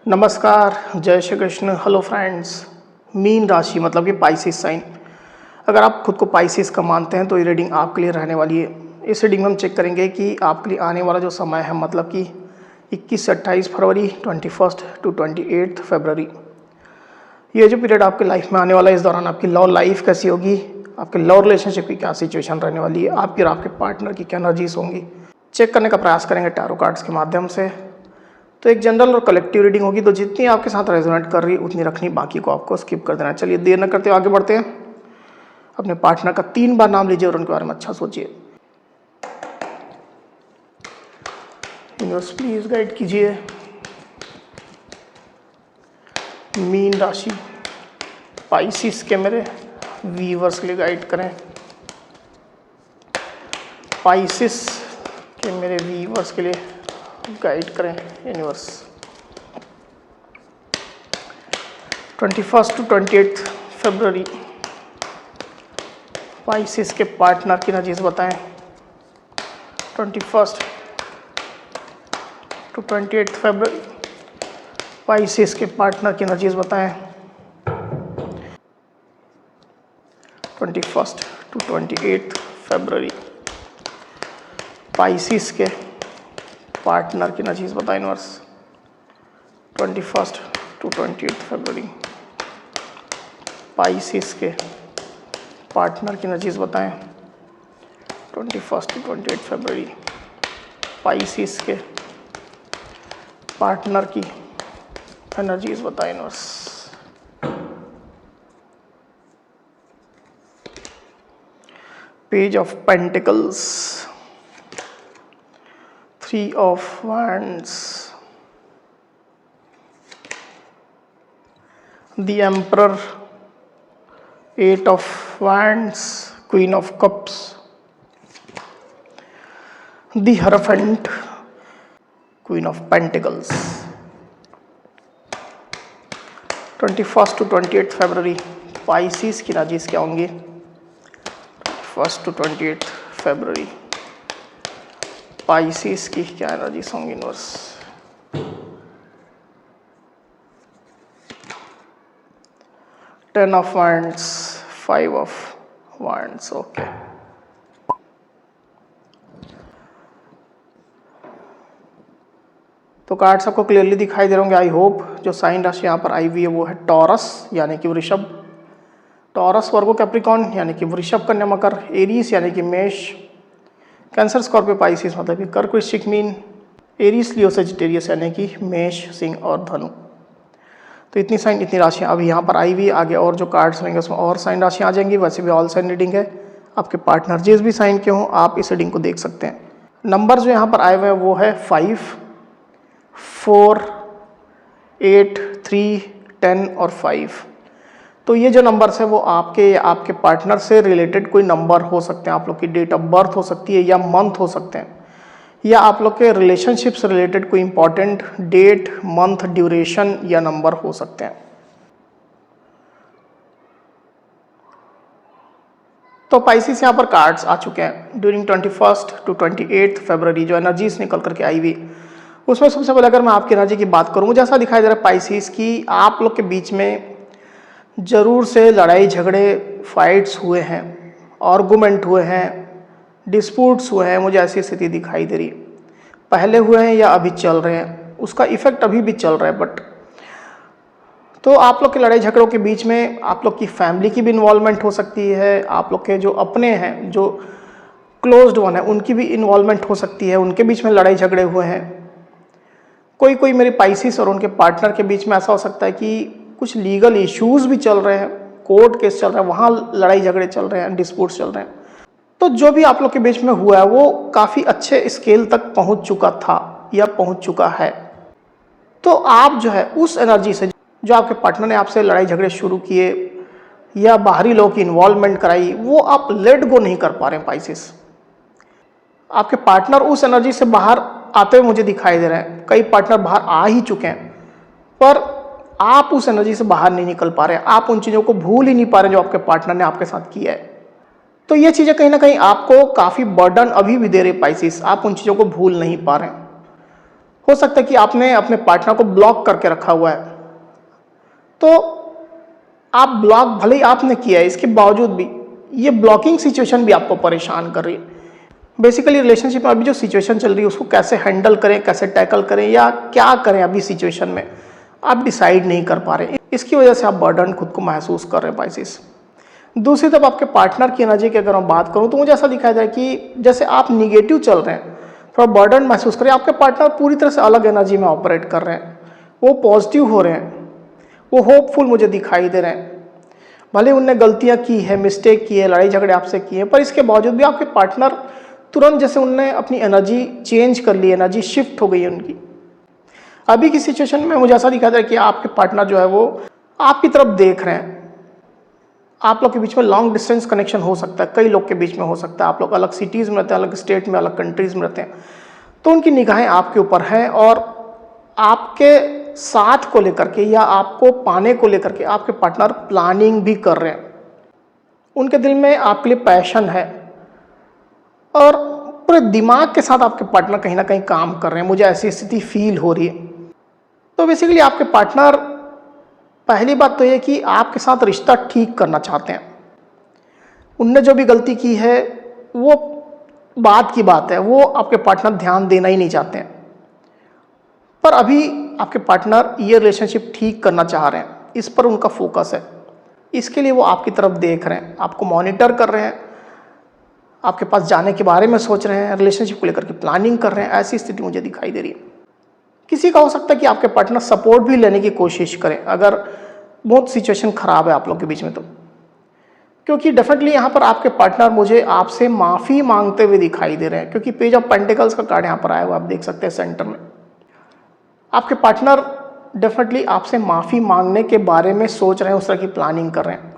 नमस्कार, जय Shri Krishna. Hello friends. Mean राशि मतलब कि पाइसिस साइन। अगर आप खुद को पाइसिस का मानते हैं तो ये रीडिंग आपके लिए रहने वाली है। इस रीडिंग में हम चेक करेंगे कि आपके लिए आने वाला जो समय है मतलब कि 21 से 28 फरवरी, 21 टू 28 फरवरी, ये जो पीरियड आपके लाइफ में आने वाला है, इस दौरान आपकी लव लाइफ कैसी होगी, आपके लव रिलेशनशिप की क्या सिचुएशन रहने वाली है, आपकी और आपके पार्टनर की क्या एनर्जीज होंगी, चेक करने का प्रयास करेंगे टैरो कार्ड्स के माध्यम से। तो एक जनरल और कलेक्टिव रीडिंग होगी, तो जितनी आपके साथ रेजोनेट कर रही है उतनी रखनी, बाकी को आपको स्किप कर देना। चलिए देर न करते आगे बढ़ते हैं। अपने पार्टनर का 3 बार नाम लीजिए और उनके बारे में अच्छा सोचिए। यूनिवर्स प्लीज गाइड कीजिए मीन राशि पाइसिस के मेरे व्यूअर्स के लिए गाइड करें। पाइसिस के मेरे व्यूअर्स के लिए गाइड करें यूनिवर्स। 21 टू 28 फरवरी पाइसिस के पार्टनर की एनर्जीज बताएं। 21 टू 28 फरवरी पाइसिस के पार्टनर की एनर्जीज बताएं। 21 टू 28 फरवरी पाइसिस के पार्टनर की एनर्जीज बताएं यूनिवर्स। 21 टू 28 फरवरी पाइसिस के पार्टनर की एनर्जीज बताएं। 21 टू 28 फरवरी पाइसिस के पार्टनर की एनर्जीज बताएं universe. Page of pentacles, 3 of Wands, the Emperor, 8 of Wands, Queen of Cups, the Hierophant, Queen of Pentacles। 21 to 28 February Pisces की energies क्या होंगी। 21 to 28 February Pisces की क्या energies होंगी universe. Ten of wands, 5 of wands. Okay, तो cards आपको clearly दिखाई दे रहे होंगे आई होप। जो साइन राशि यहाँ पर आई हुई है वो है टॉरस यानी कि वृषभ, टॉरस वर्गो कैप्रिकॉर्न यानी कि वृषभ कन्या मकर, एरीज यानी कि मेष, कैंसर स्कॉर्पियो पाइसिस मतलब कि कर्क वृश्चिक मीन, एरीज लियो सजिटेरियस यानी कि मेष सिंह और धनु। तो इतनी साइन इतनी राशियाँ अभी यहाँ पर आई हुई। आगे और जो कार्ड्स रहेंगे उसमें और साइन राशियाँ आ जाएंगी। वैसे भी ऑल साइन रीडिंग है, आपके पार्टनर जिस भी साइन के हों आप इस रीडिंग को देख सकते हैं। नंबर जो यहाँ पर आए हुए हैं वो है 5, 4, 8, 3, 10 और 5। तो ये जो नंबर्स है वो आपके या आपके पार्टनर से रिलेटेड कोई नंबर हो सकते हैं। आप लोग की डेट ऑफ बर्थ हो सकती है या मंथ हो सकते हैं, या आप लोग के रिलेशनशिप से रिलेटेड कोई इंपॉर्टेंट डेट, मंथ, ड्यूरेशन या नंबर हो सकते हैं। तो पाइसिस यहाँ पर कार्ड्स आ चुके हैं ड्यूरिंग 21 टू 28 फरवरी। जो एनर्जीज निकल करके आई हुई उसमें सबसे पहले अगर मैं आपकी एनर्जी की बात करूँ, मुझे ऐसा दिखाई दे रहा है पाइसिस की आप लोग के बीच में जरूर से लड़ाई झगड़े, फाइट्स हुए हैं, आर्गूमेंट हुए हैं, डिस्प्यूट्स हुए हैं। मुझे ऐसी स्थिति दिखाई दे रही, पहले हुए हैं या अभी चल रहे हैं, उसका इफेक्ट अभी भी चल रहा है। बट तो आप लोग के लड़ाई झगड़ों के बीच में आप लोग की फैमिली की भी इन्वॉल्वमेंट हो सकती है, आप लोग के जो अपने हैं, जो क्लोज्ड वन है, उनकी भी इन्वॉल्वमेंट हो सकती है, उनके बीच में लड़ाई झगड़े हुए हैं। कोई मेरे पाइसिस और उनके पार्टनर के बीच में ऐसा हो सकता है कि कुछ लीगल इश्यूज भी चल रहे हैं, कोर्ट केस चल रहा है, वहाँ लड़ाई झगड़े चल रहे हैं, डिस्प्यूट्स चल रहे हैं। तो जो भी आप लोग के बीच में हुआ है वो काफ़ी अच्छे स्केल तक पहुँच चुका था या पहुँच चुका है। तो आप जो है उस एनर्जी से, जो आपके पार्टनर ने आपसे लड़ाई झगड़े शुरू किए या बाहरी लोगों की इन्वॉल्वमेंट कराई, वो आप लेट गो नहीं कर पा रहे हैं पाइसिस। आपके पार्टनर उस एनर्जी से बाहर आते हुए मुझे दिखाई दे रहे हैं। कई पार्टनर बाहर आ ही चुके हैं, पर आप उस एनर्जी से बाहर नहीं निकल पा रहे हैं। आप उन चीज़ों को भूल ही नहीं पा रहे जो आपके पार्टनर ने आपके साथ किया है। तो ये चीज़ें कहीं ना कहीं आपको काफ़ी बर्डन अभी भी दे रहे पाइसिस, आप उन चीज़ों को भूल नहीं पा रहे हैं। हो सकता है कि आपने अपने पार्टनर को ब्लॉक करके रखा हुआ है, तो आप ब्लॉक भले ही आपने किया है, इसके बावजूद भी ये ब्लॉकिंग सिचुएशन भी आपको परेशान कर रही है। बेसिकली रिलेशनशिप में अभी जो सिचुएशन चल रही है उसको कैसे हैंडल करें, कैसे टैकल करें या क्या करें अभी सिचुएशन में आप डिसाइड नहीं कर पा रहे। इसकी वजह से आप बर्डन खुद को महसूस कर रहे हैं पाइसेस। दूसरी तरफ आपके पार्टनर की एनर्जी की अगर मैं बात करूं तो मुझे ऐसा दिखाई जाए कि जैसे आप निगेटिव चल रहे हैं, थोड़ा बर्डन महसूस करें, आपके पार्टनर पूरी तरह से अलग एनर्जी में ऑपरेट कर रहे हैं, वो पॉजिटिव हो रहे हैं, वो होपफुल मुझे दिखाई दे रहे हैं। भले उनने गलतियां की है, मिस्टेक की है, लड़ाई झगड़े आपसे किए हैं, पर इसके बावजूद भी आपके पार्टनर तुरंत जैसे उनने अपनी एनर्जी चेंज कर ली, एनर्जी शिफ्ट हो गई है उनकी। अभी की सिचुएशन में मुझे ऐसा दिखा जाए कि आपके पार्टनर जो है वो आपकी तरफ देख रहे हैं। आप लोग के बीच में लॉन्ग डिस्टेंस कनेक्शन हो सकता है, कई लोग के बीच में हो सकता है, आप लोग अलग सिटीज़ में रहते हैं, अलग स्टेट में, अलग कंट्रीज़ में रहते हैं, तो उनकी निगाहें आपके ऊपर हैं और आपके साथ को लेकर के या आपको पाने को लेकर के आपके पार्टनर प्लानिंग भी कर रहे हैं। उनके दिल में आपके लिए पैशन है और पूरे दिमाग के साथ आपके पार्टनर कहीं ना कहीं काम कर रहे हैं, मुझे ऐसी स्थिति फील हो रही है। तो बेसिकली आपके पार्टनर, पहली बात तो ये कि आपके साथ रिश्ता ठीक करना चाहते हैं। उनने जो भी गलती की है वो बात की बात है, वो आपके पार्टनर ध्यान देना ही नहीं चाहते हैं। पर अभी आपके पार्टनर ये रिलेशनशिप ठीक करना चाह रहे हैं, इस पर उनका फोकस है। इसके लिए वो आपकी तरफ देख रहे हैं, आपको मॉनिटर कर रहे हैं, आपके पास जाने के बारे में सोच रहे हैं, रिलेशनशिप को लेकर के प्लानिंग कर रहे हैं। ऐसी स्थिति मुझे दिखाई दे रही है। किसी का हो सकता है कि आपके पार्टनर सपोर्ट भी लेने की कोशिश करें अगर बहुत सिचुएशन खराब है आप लोग के बीच में, तो क्योंकि डेफिनेटली यहाँ पर आपके पार्टनर मुझे आपसे माफ़ी मांगते हुए दिखाई दे रहे हैं, क्योंकि पेज ऑफ पेंटिकल्स का कार्ड यहाँ पर आया हुआ आप देख सकते हैं सेंटर में। आपके पार्टनर डेफिनेटली आपसे माफ़ी मांगने के बारे में सोच रहे हैं, उस तरह की प्लानिंग कर रहे हैं,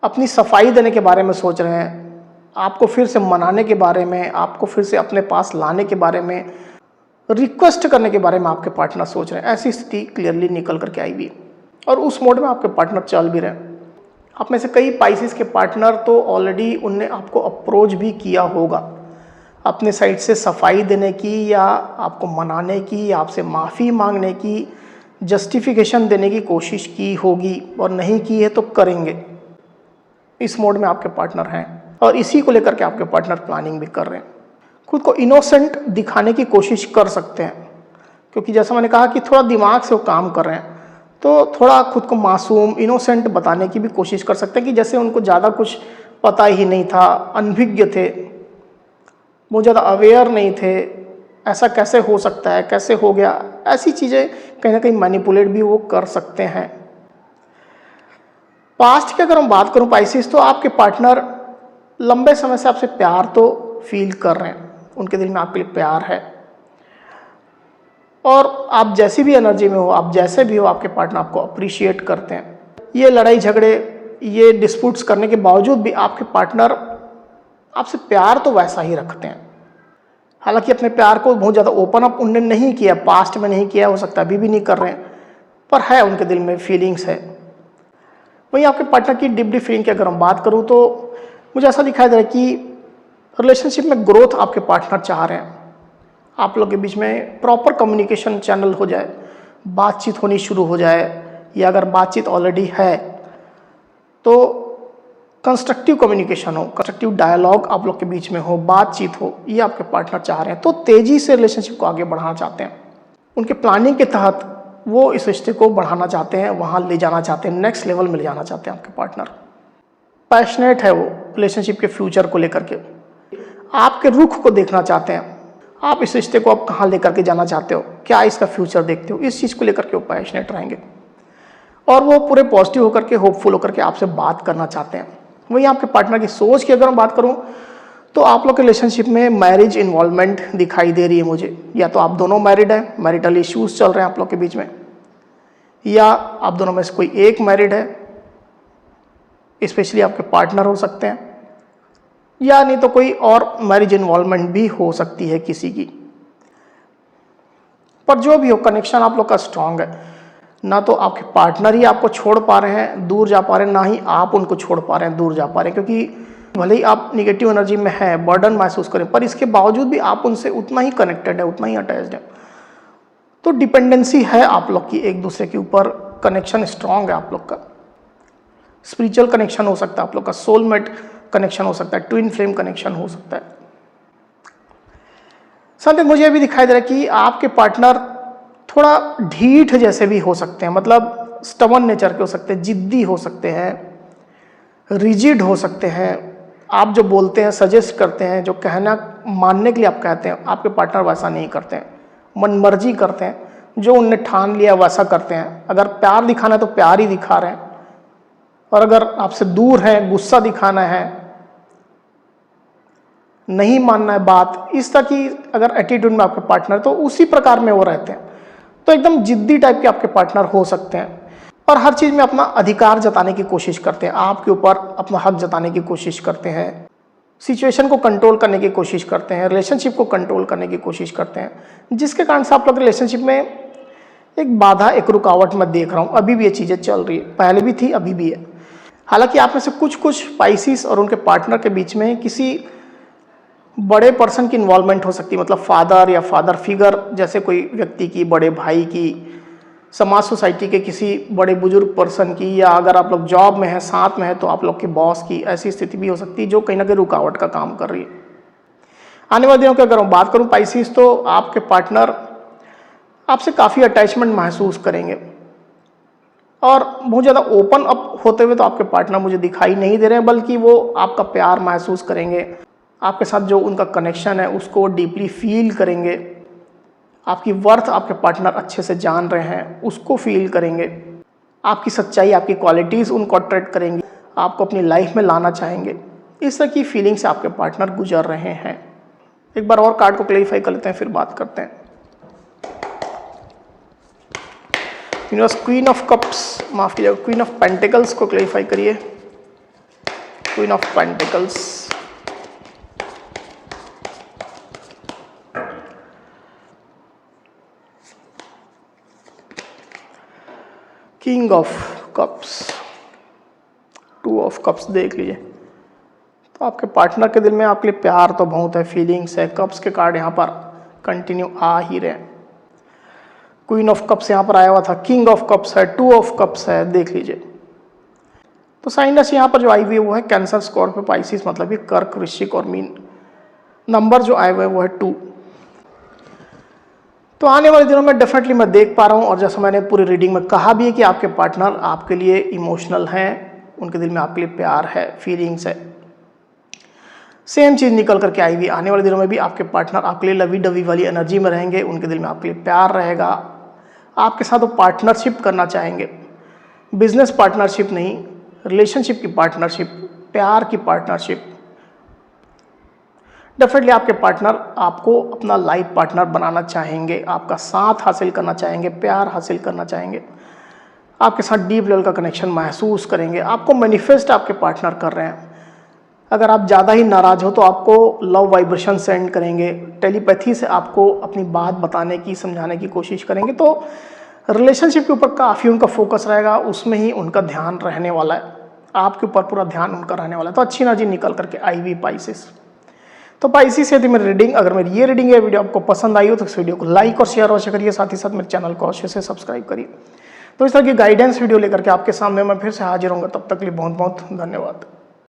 अपनी सफाई देने के बारे में सोच रहे हैं, आपको फिर से मनाने के बारे में, आपको फिर से अपने पास लाने के बारे में, रिक्वेस्ट करने के बारे में आपके पार्टनर सोच रहे हैं। ऐसी स्थिति क्लियरली निकल करके आई भी और उस मोड में आपके पार्टनर चल भी रहे हैं। आप में से कई पाइसेस के पार्टनर तो ऑलरेडी उनने आपको अप्रोच भी किया होगा अपने साइड से सफाई देने की या आपको मनाने की या आपसे माफ़ी मांगने की, जस्टिफिकेशन देने की कोशिश की होगी और नहीं की है तो करेंगे। इस मोड में आपके पार्टनर हैं और इसी को लेकर के आपके पार्टनर प्लानिंग भी कर रहे हैं। खुद को इनोसेंट दिखाने की कोशिश कर सकते हैं, क्योंकि जैसा मैंने कहा कि थोड़ा दिमाग से वो काम कर रहे हैं, तो थोड़ा खुद को मासूम, इनोसेंट बताने की भी कोशिश कर सकते हैं कि जैसे उनको ज़्यादा कुछ पता ही नहीं था, अनभिज्ञ थे, बहुत ज़्यादा अवेयर नहीं थे, ऐसा कैसे हो सकता है, कैसे हो गया। ऐसी चीज़ें कहीं ना कहीं मैनिपुलेट भी वो कर सकते हैं। पास्ट की अगर हम बात करूं पाइसेस, तो आपके पार्टनर लंबे समय से आपसे प्यार तो फील कर रहे हैं, उनके दिल में आपके लिए प्यार है और आप जैसी भी एनर्जी में हो, आप जैसे भी हो, आपके पार्टनर आपको अप्रिशिएट करते हैं। ये लड़ाई झगड़े, ये डिस्प्यूट्स करने के बावजूद भी आपके पार्टनर आपसे प्यार तो वैसा ही रखते हैं। हालांकि अपने प्यार को बहुत ज़्यादा ओपन अप उनने नहीं किया, पास्ट में नहीं किया, हो सकता है अभी भी नहीं कर रहे हैं, पर है उनके दिल में फीलिंग्स है। वहीं आपके पार्टनर की डीप फीलिंग की अगर हम बात करूं तो मुझे ऐसा दिखाई दे रहा है कि रिलेशनशिप में ग्रोथ आपके पार्टनर चाह रहे हैं। आप लोग के बीच में प्रॉपर कम्युनिकेशन चैनल हो जाए, बातचीत होनी शुरू हो जाए, या अगर बातचीत ऑलरेडी है तो कंस्ट्रक्टिव कम्युनिकेशन हो, कंस्ट्रक्टिव डायलॉग आप लोग के बीच में हो, बातचीत हो, ये आपके पार्टनर चाह रहे हैं। तो तेजी से रिलेशनशिप को आगे बढ़ाना चाहते हैं। उनके प्लानिंग के तहत वो इस रिश्ते को बढ़ाना चाहते हैं, वहाँ ले जाना चाहते हैं, नेक्स्ट लेवल में ले जाना चाहते हैं। आपके पार्टनर पैशनेट है वो रिलेशनशिप के फ्यूचर को लेकर के, आपके रुख को देखना चाहते हैं। आप इस रिश्ते को आप कहाँ लेकर के जाना चाहते हो, क्या इसका फ्यूचर देखते हो, इस चीज़ को लेकर के वो पैशनेट रहेंगे और वो पूरे पॉजिटिव होकर के, होपफुल होकर के आपसे बात करना चाहते हैं। वहीं आपके पार्टनर की सोच की अगर मैं बात करूं तो आप लोग के रिलेशनशिप में मैरिज इन्वॉल्वमेंट दिखाई दे रही है मुझे। या तो आप दोनों मैरिड हैं, मैरिटल इश्यूज चल रहे हैं आप लोग के बीच में, या आप दोनों में से कोई एक मैरिड है, स्पेशली आपके पार्टनर हो सकते हैं, या नहीं तो कोई और मैरिज इन्वॉल्वमेंट भी हो सकती है किसी की। पर जो भी हो, कनेक्शन आप लोग का स्ट्रांग है। ना तो आपके पार्टनर ही आपको छोड़ पा रहे हैं, दूर जा पा रहे हैं, ना ही आप उनको छोड़ पा रहे हैं, दूर जा पा रहे हैं, क्योंकि भले ही आप निगेटिव एनर्जी में है, बर्डन महसूस करें, पर इसके बावजूद भी आप उनसे उतना ही कनेक्टेड है, उतना ही अटैच्ड है। तो डिपेंडेंसी है आप लोग की एक दूसरे के ऊपर, कनेक्शन स्ट्रांग है आप लोग का। स्पिरिचुअल कनेक्शन हो सकता है आप लोग का, सोलमेट कनेक्शन हो सकता है, ट्विन फ्लेम कनेक्शन हो सकता है। साथ ही मुझे भी दिखाई दे रहा है कि आपके पार्टनर थोड़ा ढीठ जैसे भी हो सकते हैं, मतलब स्टबर्न नेचर के हो सकते हैं, जिद्दी हो सकते हैं, रिजिड हो सकते हैं। आप जो बोलते हैं, सजेस्ट करते हैं, जो कहना मानने के लिए आप कहते हैं, आपके पार्टनर वैसा नहीं करते हैं, मनमर्जी करते हैं, जो उनने ठान लिया वैसा करते हैं। अगर प्यार दिखाना है तो प्यार ही दिखा रहे हैं, और अगर आपसे दूर है, गुस्सा दिखाना है, नहीं मानना है बात, इस तरह की अगर एटीट्यूड में आपके पार्टनर, तो उसी प्रकार में वो रहते हैं। तो एकदम जिद्दी टाइप के आपके पार्टनर हो सकते हैं, और हर चीज़ में अपना अधिकार जताने की कोशिश करते हैं, आपके ऊपर अपना हक जताने की कोशिश करते हैं, सिचुएशन को कंट्रोल करने की कोशिश करते हैं, रिलेशनशिप को कंट्रोल करने की कोशिश करते हैं, जिसके कारण से आप लोग रिलेशनशिप में एक बाधा, एक रुकावट मैं देख रहा हूँ। अभी भी ये चीज़ें चल रही है, पहले भी थी, अभी भी है। हालांकि आप में से कुछ पाइसिस और उनके पार्टनर के बीच में किसी बड़े पर्सन की इन्वॉल्वमेंट हो सकती है, मतलब फादर या फादर फिगर जैसे कोई व्यक्ति की, बड़े भाई की, समाज सोसाइटी के किसी बड़े बुजुर्ग पर्सन की, या अगर आप लोग जॉब में हैं, साथ में हैं, तो आप लोग के बॉस की। ऐसी स्थिति भी हो सकती है जो कहीं ना कहीं रुकावट का काम कर रही है। आने वाले दिनों की अगर मैं बात करूं पाइसिस, तो आपके पार्टनर आपसे काफ़ी अटैचमेंट महसूस करेंगे, और बहुत ज़्यादा ओपन अप होते हुए तो आपके पार्टनर मुझे दिखाई नहीं दे रहे हैं, बल्कि वो आपका प्यार महसूस करेंगे, आपके साथ जो उनका कनेक्शन है उसको डीपली फील करेंगे, आपकी वर्थ आपके पार्टनर अच्छे से जान रहे हैं उसको फील करेंगे, आपकी सच्चाई, आपकी क्वालिटीज़ उनको अट्रैक्ट करेंगी, आपको अपनी लाइफ में लाना चाहेंगे। इस तरह की फीलिंग से आपके पार्टनर गुजर रहे हैं। एक बार और कार्ड को क्लैरिफाई कर लेते हैं, फिर बात करते हैं। यूनिवर्स क्वीन ऑफ कप्स, माफ कीजिएगा, क्वीन ऑफ पेंटिकल्स को क्लैरिफाई करिए। Queen of pentacles, king of cups, two of cups देख लीजिए। तो आपके पार्टनर के दिल में आपके लिए प्यार तो बहुत है, फीलिंग्स है। कप्स के कार्ड यहाँ पर कंटिन्यू आ ही रहे हैं। क्वीन ऑफ कप्स यहाँ पर आया हुआ था, किंग ऑफ कप्स है, टू ऑफ कप्स है, देख लीजिए। तो साइन राशि यहाँ पर जो आई हुई है वो है कैंसर, स्कॉर्पियो, पाइसिस, मतलब ये कर्क, वृश्चिक और मीन। नंबर जो आए हुए हैं वो है 2। तो आने वाले दिनों में डेफिनेटली मैं देख पा रहा हूँ, और जैसा मैंने पूरी रीडिंग में कहा भी है कि आपके पार्टनर आपके लिए इमोशनल हैं, उनके दिल में आपके लिए प्यार है, फीलिंग्स है। सेम चीज़ निकल करके आई हुई, आने वाले दिनों में भी आपके पार्टनर आपके लिए लवी डवी वाली एनर्जी में रहेंगे, उनके दिल में आपके लिए प्यार रहेगा, आपके साथ वो पार्टनरशिप करना चाहेंगे। बिजनेस पार्टनरशिप नहीं, रिलेशनशिप की पार्टनरशिप, प्यार की पार्टनरशिप। डेफिनेटली आपके पार्टनर आपको अपना लाइफ पार्टनर बनाना चाहेंगे, आपका साथ हासिल करना चाहेंगे, प्यार हासिल करना चाहेंगे, आपके साथ डीप लेवल का कनेक्शन महसूस करेंगे, आपको मैनिफेस्ट आपके पार्टनर कर रहे हैं। अगर आप ज़्यादा ही नाराज़ हो तो आपको लव वाइब्रेशन सेंड करेंगे, टेलीपैथी से आपको अपनी बात बताने की, समझाने की कोशिश करेंगे। तो रिलेशनशिप के ऊपर काफ़ी उनका फोकस रहेगा, उसमें ही उनका ध्यान रहने वाला है, आपके ऊपर पूरा ध्यान उनका रहने वाला है। तो अच्छी एनर्जी निकल करके आई हुई पाइसिस। तो पाइसिस यदि मेरी रीडिंग, अगर मेरी ये रीडिंग या वीडियो आपको पसंद आई हो तो इस वीडियो को लाइक और शेयर अवश्य करिए, साथ ही साथ मेरे चैनल को अवश्य से सब्सक्राइब करिए। तो इस तरह की गाइडेंस वीडियो लेकर के आपके सामने मैं फिर से हाजिर होऊंगा, तब तक के लिए बहुत बहुत धन्यवाद।